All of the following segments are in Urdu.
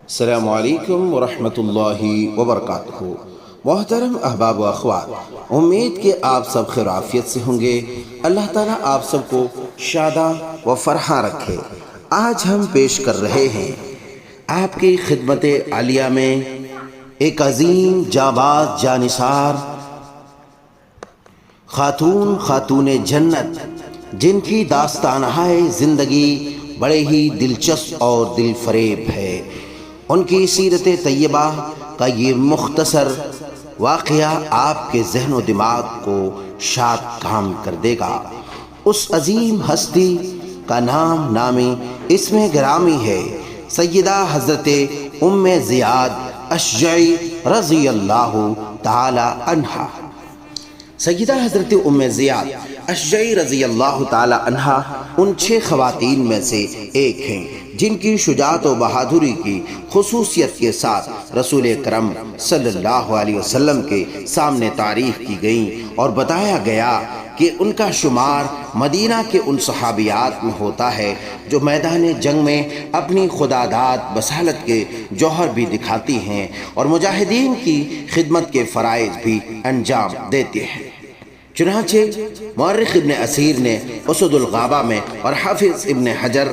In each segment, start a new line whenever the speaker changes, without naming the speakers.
السلام علیکم ورحمۃ اللہ وبرکاتہ۔ محترم احباب و اخوات، امید کہ آپ سب خیر و عافیت سے ہوں گے۔ اللہ تعالیٰ آپ سب کو شاداں و فرحاں رکھے۔ آج ہم پیش کر رہے ہیں آپ کی خدمت عالیہ میں ایک عظیم جانباز جانثار خاتون جنت، جن کی داستانہائے زندگی بڑے ہی دلچسپ اور دل فریب ہے۔ ان کی سیرت طیبہ کا یہ مختصر واقعہ آپ کے ذہن و دماغ کو شاد کام کر دے گا۔ اس عظیم ہستی کا نامی اسم گرامی ہے سیدہ حضرت ام زیاد اشجعی رضی اللہ تعالی عنہا۔ سیدہ حضرت ام زیاد اشجعی رضی اللہ تعالی عنہا ان 6 خواتین میں سے ایک ہیں جن کی شجاعت و بہادری کی خصوصیت کے ساتھ رسول اکرم صلی اللہ علیہ وسلم کے سامنے تعریف کی گئیں اور بتایا گیا کہ ان کا شمار مدینہ کے ان صحابیات میں ہوتا ہے جو میدان جنگ میں اپنی خداداد بصالت کے جوہر بھی دکھاتی ہیں اور مجاہدین کی خدمت کے فرائض بھی انجام دیتے ہیں۔ چنانچہ مورخ ابن اسیر نے اسد الغابہ میں اور حافظ ابن حجر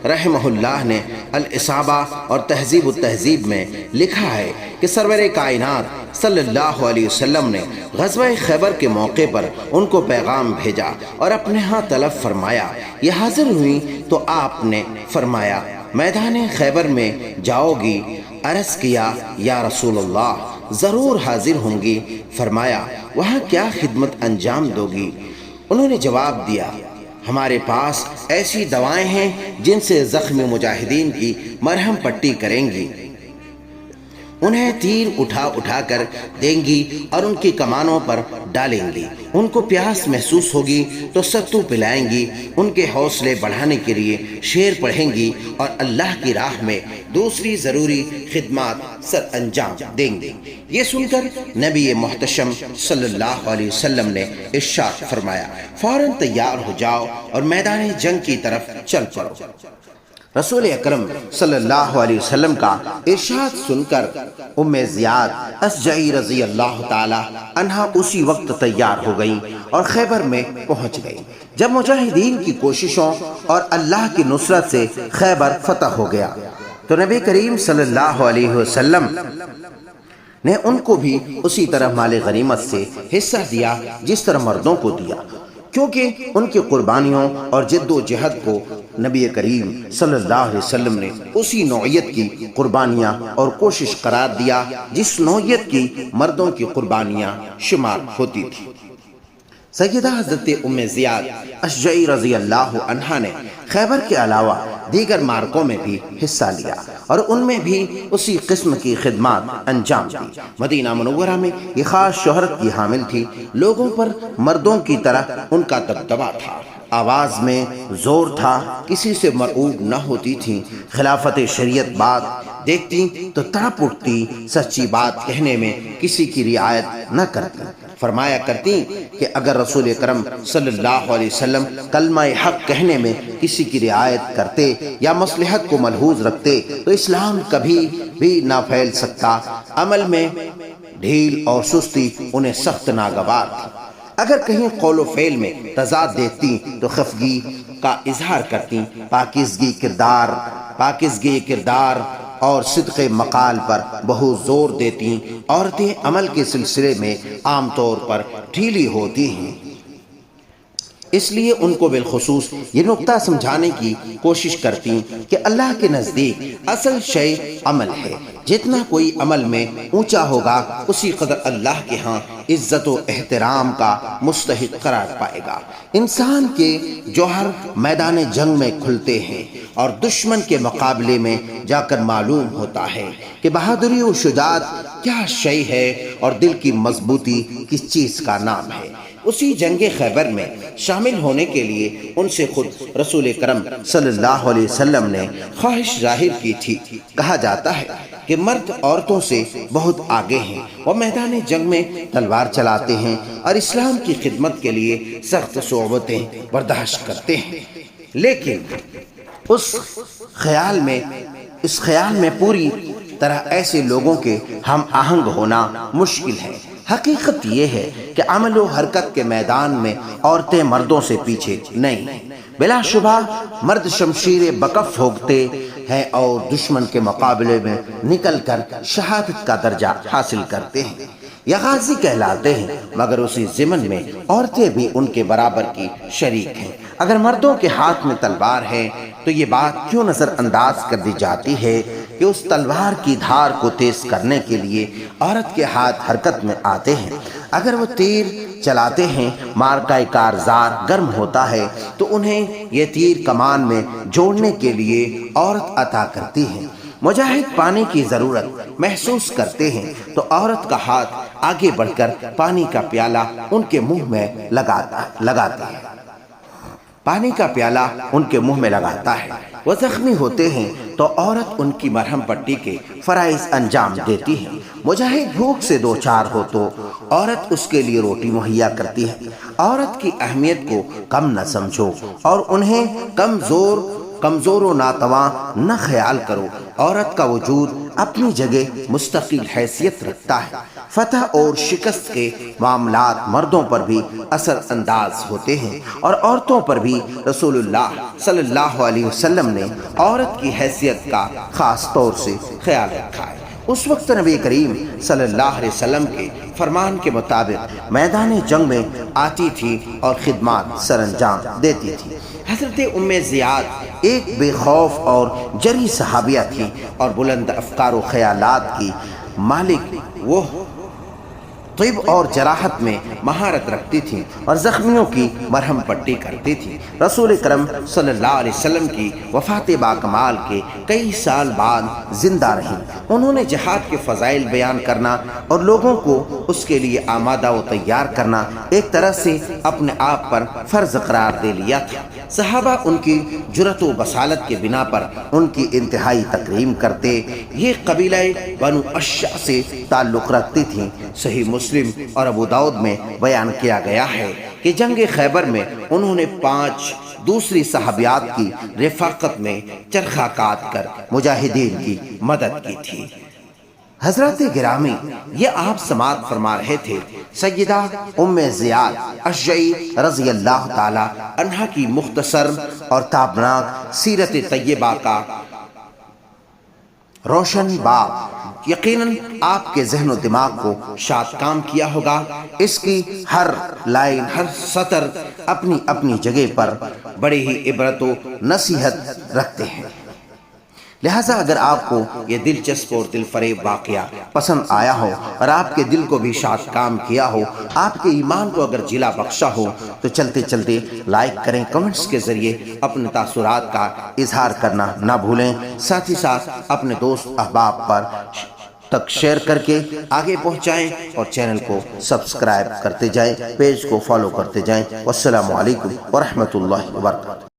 رحمہ اللہ نے الاصابہ اور تہذیب التہذیب میں لکھا ہے کہ سرور کائنات صلی اللہ علیہ وسلم نے غزوہ خیبر کے موقع پر ان کو پیغام بھیجا اور اپنے ہاں طلب فرمایا۔ یہ حاضر ہوئی تو آپ نے فرمایا میدان خیبر میں جاؤ گی؟ عرض کیا یا رسول اللہ ضرور حاضر ہوں گی۔ فرمایا وہاں کیا خدمت انجام دو گی؟ انہوں نے جواب دیا ہمارے پاس ایسی دوائیں ہیں جن سے زخمی مجاہدین کی مرہم پٹی کریں گی، انہیں تیر اٹھا کر دیں گی اور ان کی کمانوں پر ڈالیں گی، ان کو پیاس محسوس ہوگی تو ستو پلائیں گی، ان کے حوصلے بڑھانے کے لیے شعر پڑھیں گی اور اللہ کی راہ میں دوسری ضروری خدمات سر انجام دیں گے۔ یہ سن کر نبی محتشم صلی اللہ علیہ وسلم نے ارشاد فرمایا فوراً تیار ہو جاؤ اور میدان جنگ کی طرف چل پڑو۔ رسول اکرم صلی اللہ علیہ وسلم کا ارشاد سن کر ام زیاد اشجعی رضی اللہ تعالی عنہا اسی وقت تیار ہو گئیں اور خیبر میں پہنچ گئیں۔ جب مجاہدین کی کوششوں اور اللہ کی نصرت سے خیبر فتح ہو گیا تو نبی کریم صلی اللہ علیہ وسلم نے ان کو بھی اسی طرح مال غنیمت سے حصہ دیا جس طرح مردوں کو دیا، کیونکہ ان کی قربانیوں اور جد و جہد کو نبی کریم صلی اللہ علیہ وسلم نے اسی نوعیت کی قربانیاں اور کوشش قرار دیا جس نوعیت کی مردوں کی قربانیاں شمار ہوتی تھی۔ سیدہ حضرت ام زیاد اشجعی رضی اللہ عنہا نے خیبر کے علاوہ دیگر مارکوں میں بھی حصہ لیا اور ان میں بھی اسی قسم کی خدمات انجام دی۔ مدینہ منورہ میں یہ خاص شہرت کی حامل تھی، لوگوں پر مردوں کی طرح ان کا دبدبہ تھا، آواز میں زور تھا، کسی سے مرعوب نہ ہوتی تھی، خلافت شریعت بات دیکھتی تو تڑپ اٹھتی، سچی بات کہنے میں کسی کی رعایت نہ کرتی۔ فرمایا کرتی کہ اگر رسول اکرم صلی اللہ علیہ وسلم کلمہ حق کہنے میں کسی کی رعایت کرتے یا مصلحت کو ملحوظ رکھتے تو اسلام کبھی بھی نہ پھیل سکتا۔ عمل میں ڈھیل اور سستی انہیں سخت ناگوار تھی۔ اگر کہیں قول و فعل میں تضاد دیکھتی تو خفگی کا اظہار کرتی، پاکیزگی کردار اور صدق مقال پر بہت زور دیتی۔ عورتیں عمل کے سلسلے میں عام طور پر ڈھیلی ہوتی ہیں، اس لیے ان کو بالخصوص یہ نقطہ سمجھانے کی کوشش کرتی کہ اللہ کے نزدیک اصل شے عمل ہے، جتنا کوئی عمل میں اونچا ہوگا اسی قدر اللہ کے ہاں عزت و احترام کا مستحق قرار پائے گا۔ انسان کے جوہر میدان جنگ میں کھلتے ہیں اور دشمن کے مقابلے میں جا کر معلوم ہوتا ہے کہ بہادری و شجاعت کیا شے ہے اور دل کی مضبوطی کس چیز کا نام ہے۔ اسی جنگ خیبر میں شامل ہونے کے لیے ان سے خود رسول اکرم صلی اللہ علیہ وسلم نے خواہش ظاہر کی تھی۔ کہا جاتا ہے کہ مرد عورتوں سے بہت آگے ہیں، وہ میدان جنگ میں تلوار چلاتے ہیں اور اسلام کی خدمت کے لیے سخت صعوبتیں برداشت کرتے ہیں، لیکن اس خیال میں پوری طرح ایسے لوگوں کے ہم آہنگ ہونا مشکل ہے۔ حقیقت یہ ہے کہ عمل و حرکت کے میدان میں عورتیں مردوں سے پیچھے نہیں ہیں۔ بلا شبہ مرد شمشیر بکف بھونکتے ہیں اور دشمن کے مقابلے میں نکل کر شہادت کا درجہ حاصل کرتے ہیں یا غازی کہلاتے ہیں، مگر اسی ضمن میں عورتیں بھی ان کے برابر کی شریک ہیں۔ اگر مردوں کے ہاتھ میں تلوار ہے تو یہ بات کیوں نظر انداز کر دی جاتی ہے کہ اس تلوار کی دھار کو تیز کرنے کے لیے عورت کے ہاتھ حرکت میں آتے ہیں۔ اگر وہ تیر چلاتے ہیں، مارکہ کارزار گرم ہوتا ہے تو انہیں یہ تیر کمان میں جوڑنے کے لیے عورت عطا کرتی ہے۔ مجاہد پانی کی ضرورت محسوس کرتے ہیں تو عورت کا ہاتھ آگے بڑھ کر پانی کا پیالہ ان کے منہ میں لگاتا ہے۔ پانی کا پیالہ ان کے منہ میں لگاتا ہے۔ وہ زخمی ہوتے ہیں تو عورت ان کی مرہم پٹی کے فرائض انجام دیتی ہے۔ مجاہد بھوک سے دوچار ہو تو عورت اس کے لیے روٹی مہیا کرتی ہے۔ عورت کی اہمیت کو کم نہ سمجھو اور انہیں کمزور و ناتواں نہ خیال کرو۔ عورت کا وجود اپنی جگہ مستقل حیثیت رکھتا ہے۔ فتح اور شکست کے معاملات مردوں پر بھی اثر انداز ہوتے ہیں اور عورتوں پر بھی۔ رسول اللہ صلی اللہ علیہ وسلم نے عورت کی حیثیت کا خاص طور سے خیال رکھا ہے۔ اس وقت نبی کریم صلی اللہ علیہ وسلم کے فرمان کے مطابق میدان جنگ میں آتی تھی اور خدمات سر انجام دیتی تھی۔ حضرت ام زیاد ایک بے خوف اور جری صحابیہ تھی اور بلند افکار و خیالات کی مالک۔ وہ طب اور جراحت میں مہارت رکھتی تھی اور زخمیوں کی مرہم پٹی کرتی تھی۔ رسول کرم صلی اللہ علیہ وسلم کی وفات باکمال کے کئی سال بعد زندہ رہیں۔ انہوں نے جہاد کے فضائل بیان کرنا اور لوگوں کو اس کے لیے آمادہ و تیار کرنا ایک طرح سے اپنے آپ پر فرض قرار دے لیا تھا۔ صحابہ ان کی جرأت و بصالت کے بنا پر ان کی انتہائی تکریم کرتے۔ یہ قبیلہ بنو اشع سے تعلق رکھتی تھیں۔ صحیح مسلم اور ابو داؤد میں بیان کیا گیا ہے کہ جنگ خیبر میں انہوں نے 5 دوسری صحابیات کی رفاقت میں چرخہ کاٹ کر مجاہدین کی مدد کی تھی۔ حضرات گرامی، یہ آپ سماعت فرما رہے تھے سیدہ ام زیاد اشجعی رضی اللہ تعالی عنہا کی مختصر اور تابناک سیرت طیبہ کا روشن باب یقیناً آپ کے ذہن و دماغ کو شاد کام کیا ہوگا۔ اس کی ہر لائن، ہر سطر اپنی اپنی جگہ پر بڑے ہی عبرت و نصیحت رکھتے ہیں۔ لہٰذا اگر آپ کو یہ دلچسپ اور دل فریب واقعہ پسند آیا ہو اور آپ کے دل کو بھی شاد کام کیا ہو، آپ کے ایمان کو اگر جلا بخشا ہو، تو چلتے چلتے لائک کریں، کمنٹس کے ذریعے اپنے تاثرات کا اظہار کرنا نہ بھولیں۔ ساتھ ہی ساتھ اپنے دوست احباب پر تک شیئر کر کے آگے پہنچائیں اور چینل کو سبسکرائب کرتے جائیں، پیج کو فالو کرتے جائیں۔ والسلام علیکم ورحمۃ اللہ وبرکاتہ۔